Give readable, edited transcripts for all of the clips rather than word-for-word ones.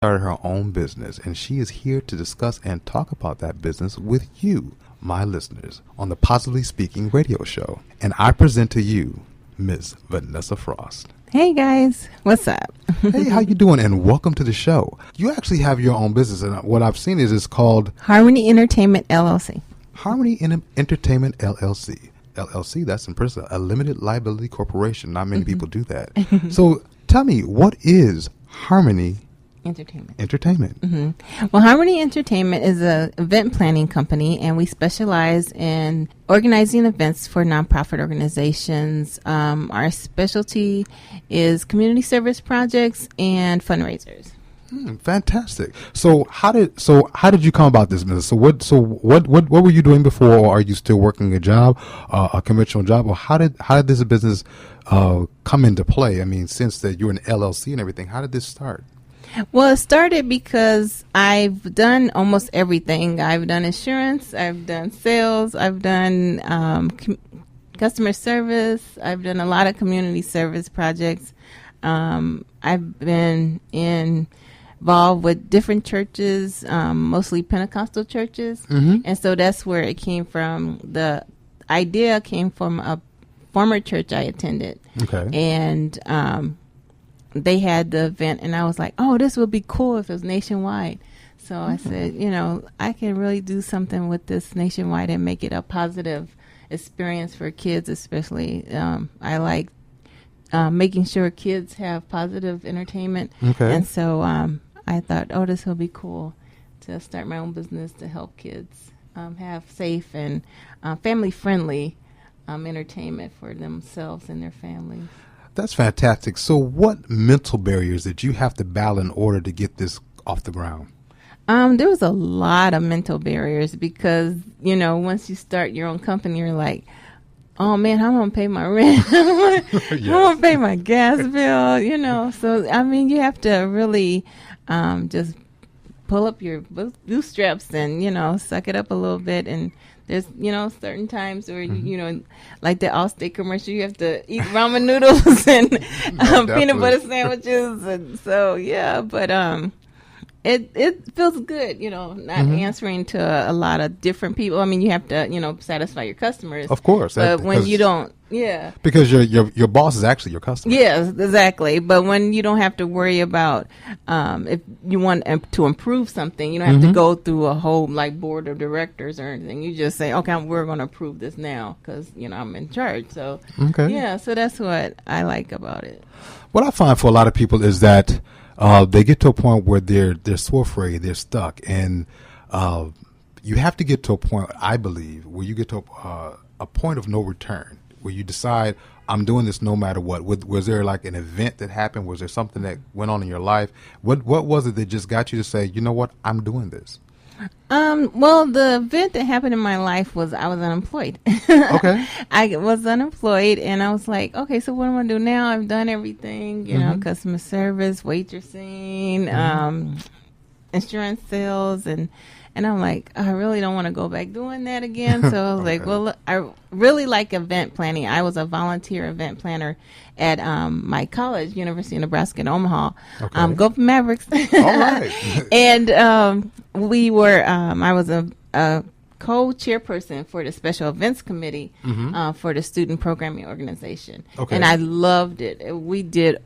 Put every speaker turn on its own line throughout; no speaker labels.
started her own business, and she is here to discuss and talk about that business with you, my listeners, on the Positively Speaking radio show. And I present to you Ms. Vanessa Frost.
Hey guys, what's up?
Hey, how you doing? And welcome to the show. You actually have your own business, and what I've seen is it's called
Harmony Entertainment LLC.
Harmony Entertainment LLC. LLC, that's impressive. A limited liability corporation. Not many people do that. So tell me, what is Harmony Entertainment?
Well, Harmony Entertainment is an event planning company, and we specialize in organizing events for nonprofit organizations. Our specialty is community service projects and fundraisers.
Fantastic. So how did you come about this business? So what were you doing before, or are you still working a job, a conventional job, or how did this business come into play? I mean, since that you're an LLC and everything, how did this start?
Well, it started because I've done almost everything. I've done insurance, I've done sales, I've done customer service, I've done a lot of community service projects. I've been involved with different churches, mostly Pentecostal churches, and so that's where it came from. The idea came from a former church I attended, and they had the event, and I was like, oh, this would be cool if it was nationwide. So I said, I can really do something with this nationwide and make it a positive experience for kids, especially. I like making sure kids have positive entertainment. And so I thought, oh, this will be cool to start my own business to help kids have safe and family-friendly entertainment for themselves and their families.
That's fantastic. So what mental barriers did you have to battle in order to get this off the ground?
There was a lot of mental barriers because, once you start your own company, you're like, oh, man, how am I going to pay my rent? How am I going to pay my gas bill? So, I mean, you have to really just pull up your bootstraps and, suck it up a little bit. And there's, certain times where, like the Allstate commercial, you have to eat ramen noodles and peanut butter sandwiches. And so, yeah, but it feels good, not answering to a lot of different people. I mean, you have to, satisfy your customers.
Of course.
But when you don't,
because your boss is actually your customer.
Yes, exactly. But when you don't have to worry about if you want to improve something, you don't have to go through a whole board of directors or anything. You just say, okay, we're going to approve this now because I'm in charge. So so that's what I like about it.
What I find for a lot of people is that they get to a point where they're so afraid, they're stuck, and you have to get to a point, I believe, where you get to a point of no return, where you decide, I'm doing this no matter what. Was there like an event that happened? Was there something that went on in your life? What was it that just got you to say, you know what, I'm doing this?
Well, the event that happened in my life was I was unemployed.
Okay.
I was unemployed, and I was like, okay, so what am I going to do now? I've done everything, customer service, waitressing, insurance sales, and I'm like, I really don't want to go back doing that again. So I was like, well, look, I really like event planning. I was a volunteer event planner at my college, University of Nebraska in Omaha. Go for Mavericks.
All right.
And we were, I was a co-chairperson for the special events committee for the student programming organization. And I loved it. We did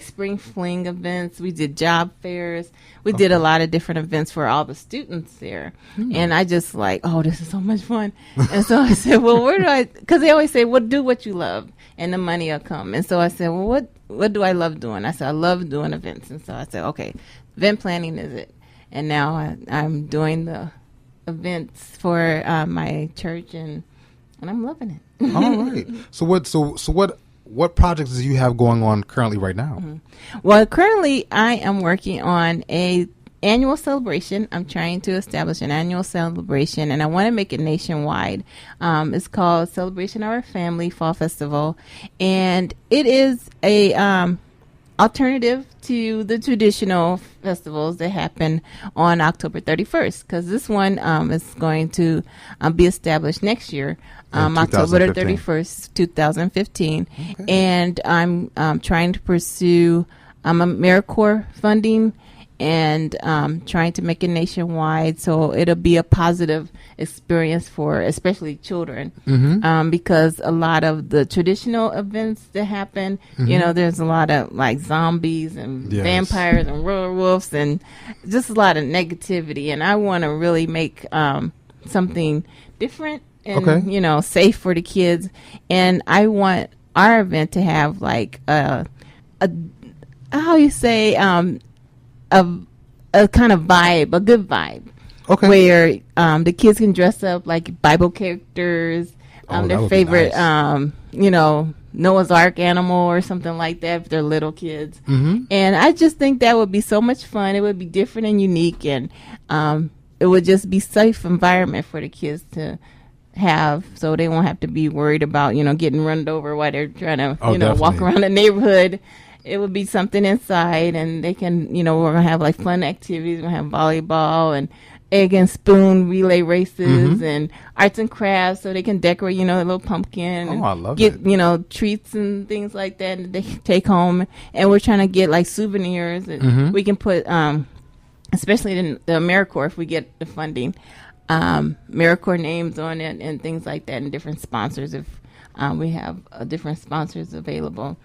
spring fling events. We did job fairs. We did a lot of different events for all the students there. And I just oh, this is so much fun. And so I said, well, where do because they always say, well, do what you love and the money will come. And so I said, well, what do I love doing? I said, I love doing events. And so I said, okay, event planning is it. And now I'm doing the events for my church, and I'm loving it.
All right. So what projects do you have going on currently right now?
Well, currently I am working on a annual celebration. I'm trying to establish an annual celebration, and I want to make it nationwide. It's called Celebration of Our Family Fall Festival, and it is a alternative to the traditional festivals that happen on October 31st, because this one is going to be established next year, October 31st, 2015. And I'm trying to pursue AmeriCorps funding and trying to make it nationwide, so it'll be a positive experience for especially children, because a lot of the traditional events that happen, there's a lot of like zombies and vampires and werewolves and just a lot of negativity, and I want to really make something different and safe for the kids, and I want our event to have like a how you say a kind of vibe, a good vibe. Okay. Where the kids can dress up like Bible characters, their favorite, Noah's Ark animal or something like that if they're little kids. And I just think that would be so much fun. It would be different and unique, and it would just be safe environment for the kids to have, so they won't have to be worried about, getting run over while they're trying to, walk around the neighborhood. It would be something inside, and they can, we're going to have like fun activities. We're going to have volleyball and egg and spoon relay races and arts and crafts, so they can decorate, a little pumpkin.
Oh, I love
get,
it.
Treats and things like that that they take home. And we're trying to get like souvenirs that we can put, especially in the AmeriCorps, if we get the funding, AmeriCorps names on it and things like that, and different sponsors if we have different sponsors available.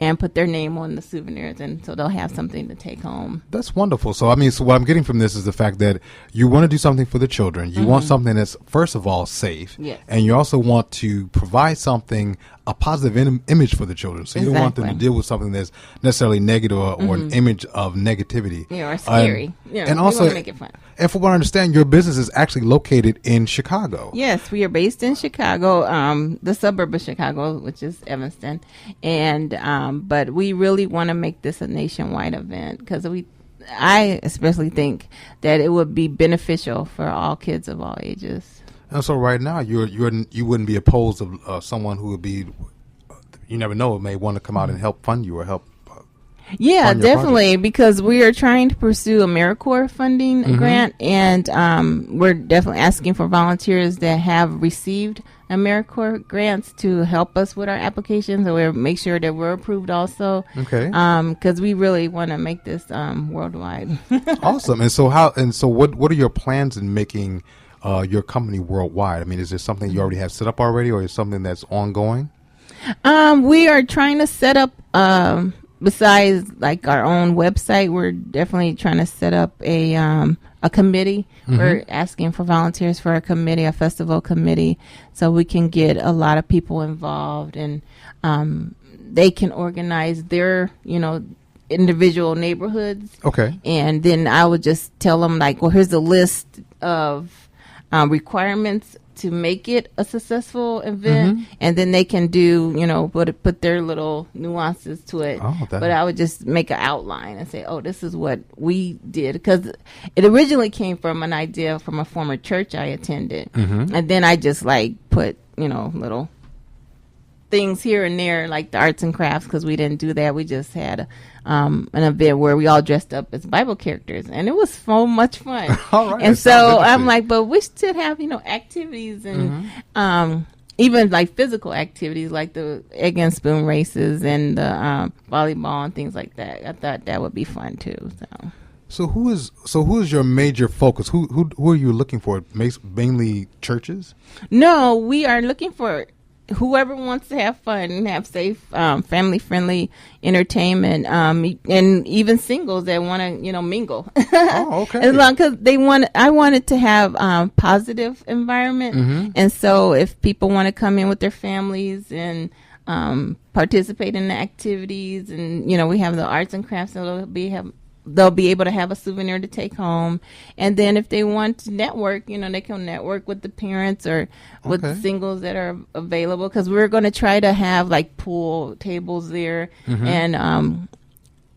And put their name on the souvenirs, and so they'll have something to take home.
That's wonderful. So, what I'm getting from this is the fact that you want to do something for the children. You want something that's, first of all, safe.
Yes.
And you also want to provide something, a positive image for the children. So you don't want them to deal with something that's necessarily negative or an image of negativity.
Or scary.
And also, make it fun. And from what I understand, your business is actually located in Chicago.
Yes, we are based in Chicago, the suburb of Chicago, which is Evanston. And but we really want to make this a nationwide event because I especially think that it would be beneficial for all kids of all ages.
And so right now, you wouldn't be opposed of someone who would be, you never know, may want to come out and help fund you or help.
Yeah, definitely, because we are trying to pursue AmeriCorps funding grant, and we're definitely asking for volunteers that have received AmeriCorps grants to help us with our applications, and we'll make sure that we're approved also.
Okay.
Because we really want to make this worldwide.
Awesome. And so what are your plans in making your company worldwide? Is there something you already have set up already, or is something that's ongoing?
We are trying to set up. Besides like our own website, we're definitely trying to set up a committee. We're asking for volunteers for a committee, a festival committee, so we can get a lot of people involved, and they can organize their, individual neighborhoods.
Okay. And
then I would just tell them like, well, here's a list of requirements to make it a successful event, and then they can do, put their little nuances to it. But I would just make an outline and say, oh, this is what we did, because it originally came from an idea from a former church I attended, and then I just like put, little things here and there, like the arts and crafts, because we didn't do that. We just had an event where we all dressed up as Bible characters, and it was so much fun.
All right,
and so I'm like, but we should have, activities and even like physical activities like the egg and spoon races and the volleyball and things like that. I thought that would be fun too.
So who is your major focus? Who are you looking for? Mainly churches?
No, we are looking for whoever wants to have fun and have safe, family-friendly entertainment, and even singles that want to, mingle.
Oh, okay.
As long because I wanted to have positive environment, and so if people want to come in with their families and participate in the activities, and we have the arts and crafts, so they'll be able to have a souvenir to take home. And then if they want to network, they can network with the parents or with the singles that are available. Because we're going to try to have like pool tables there and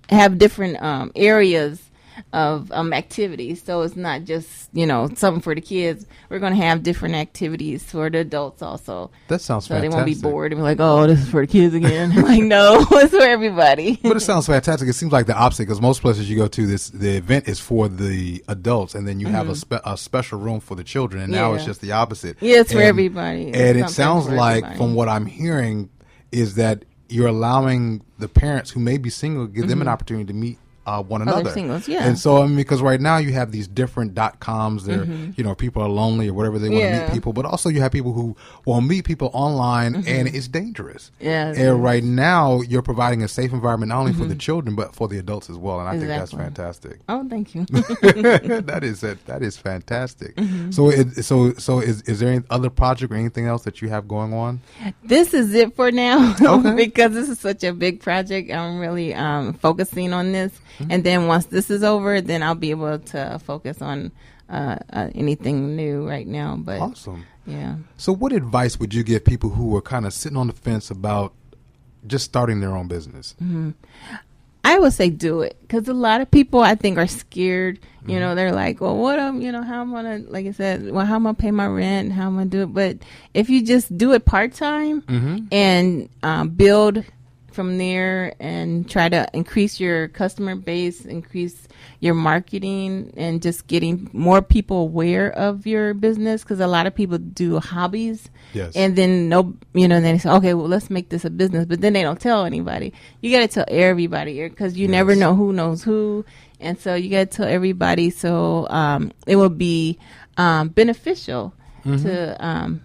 have different areas of activities. So it's not just, something for the kids. We're going to have different activities for the adults also.
That sounds fantastic.
So they won't be bored and be like, oh, this is for the kids again. I'm like, no, it's for everybody.
But it sounds fantastic. It seems like the opposite, because most places you go to, the event is for the adults, and then you have a special room for the children, and now it's just the opposite.
Yeah, it's for everybody.
And it sounds like, from what I'm hearing, is that you're allowing the parents who may be single, give them an opportunity to meet one another.
Singles, yeah.
And so, I mean, because right now you have these different .coms. There, you know, people are lonely or whatever, they want to meet people, but also you have people who will meet people online, and it's dangerous.
Yeah.
And right now you're providing a safe environment not only for the children but for the adults as well, and I think that's fantastic.
Oh, thank you.
That is fantastic. So, is there any other project or anything else that you have going on?
This is it for now. Because this is such a big project. I'm really focusing on this, and then once this is over, then I'll be able to focus on anything new right now. But
awesome.
Yeah.
So what advice would you give people who are kind of sitting on the fence about just starting their own business?
I would say do it, because a lot of people, I think, are scared. You know, they're like, well, how am I like I said, well, how am I pay my rent? How am I do it? But if you just do it part-time and build from there and try to increase your customer base, increase your marketing, and just getting more people aware of your business, because a lot of people do hobbies.
Yes.
And then then they say, okay, well, let's make this a business, but then they don't tell anybody. You got to tell everybody, because you never know who knows who, and so you got to tell everybody. So it will be beneficial to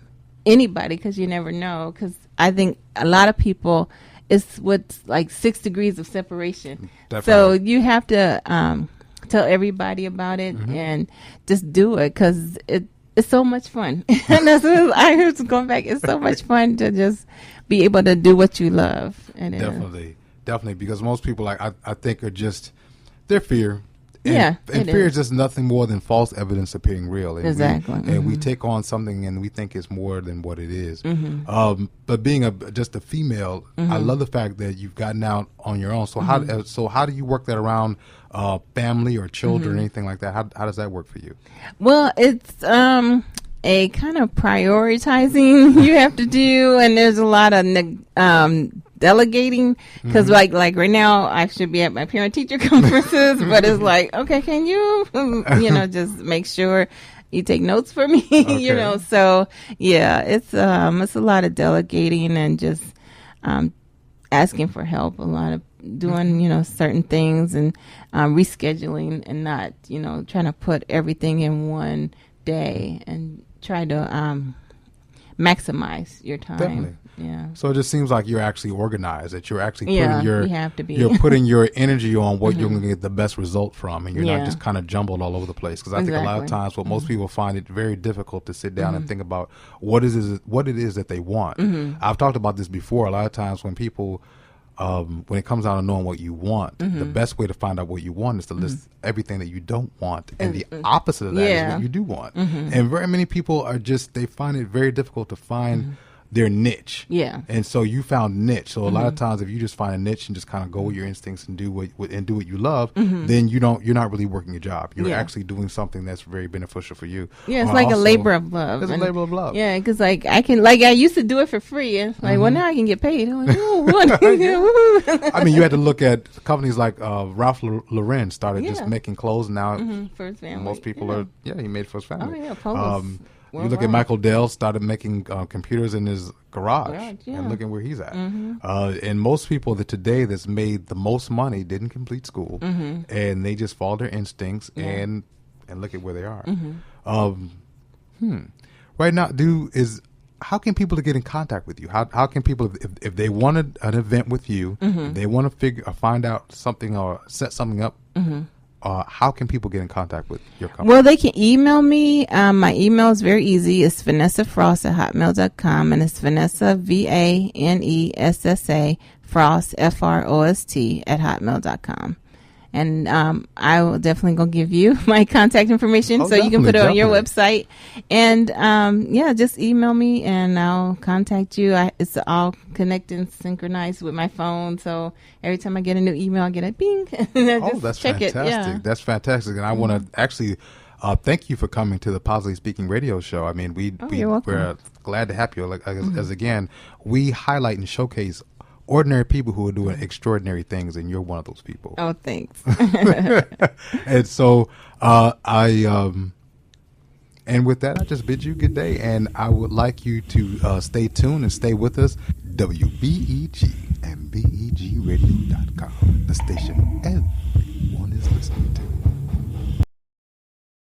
anybody, because you never know. Because I think a lot of people, it's what's like 6 degrees of separation. Definitely. So you have to tell everybody about it and just do it, because it's so much fun. And that's what I was going back. It's so much fun to just be able to do what you love. And
definitely, because most people, like I think, are just their fear.
And
fear is just nothing more than false evidence appearing real. And
exactly.
We take on something and we think it's more than what it is. But being just a female, I love the fact that you've gotten out on your own. So how do you work that around family or children or anything like that? How does that work for you? Well,
it's a kind of prioritizing you have to do, and there's a lot of delegating, because like right now I should be at my parent teacher conferences, but it's like, okay, can you just make sure you take notes for me. Okay. So yeah, it's a lot of delegating and just asking for help, a lot of doing certain things and rescheduling, and not trying to put everything in one day, and try to maximize your time.
Definitely.
Yeah.
So it just seems like you're actually organized, that you're actually putting
you have to be.
You're putting your energy on what you're going to get the best result from, and you're not just kind of jumbled all over the place. Because I think a lot of times what most people find it very difficult to sit down and think about what it is that they want. I've talked about this before. A lot of times when people when it comes down to knowing what you want, the best way to find out what you want is to list everything that you don't want, and the opposite of that is what you do want. And very many people are they find it very difficult to find their niche. Yeah. And so you found niche. So a lot of times if you just find a niche and just kind of go with your instincts and do what you love, then you're not really working a job. You're actually doing something that's very beneficial for you.
Yeah, it's like a labor of love.
It's a labor of love.
Yeah, because I used to do it for free. And it's like, well, now I can get paid. I'm like,
I mean, you had to look at companies like Ralph Lauren started just making clothes. Now
First Family.
Most people he made First Family.
Oh, yeah, Pose.
You look at Michael Dell, started making computers in his garage, and look at where he's at. And most people today that's made the most money didn't complete school, and they just follow their instincts and look at where they are. Right now, how can people get in contact with you? How can people, if they wanted an event with you, if they want to find out something or set something up, how can people get in contact with your company?
Well, they can email me. My email is very easy. It's vanessafrost@hotmail.com, and it's Vanessa, VANESSA, Frost, FROST, @hotmail.com. And I will definitely go give you my contact information so you can put it on your website. And just email me and I'll contact you. It's all connected and synchronized with my phone. So every time I get a new email, I get a bing.
That's fantastic. Yeah. That's fantastic. And I want to actually thank you for coming to the Positively Speaking radio show. I mean, we're glad to have you. As again, we highlight and showcase ordinary people who are doing extraordinary things, and you're one of those people.
Oh, thanks.
And so and with that, I just bid you good day, and I would like you to stay tuned and stay with us. WBEG and BEGradio.com, the station everyone is listening to.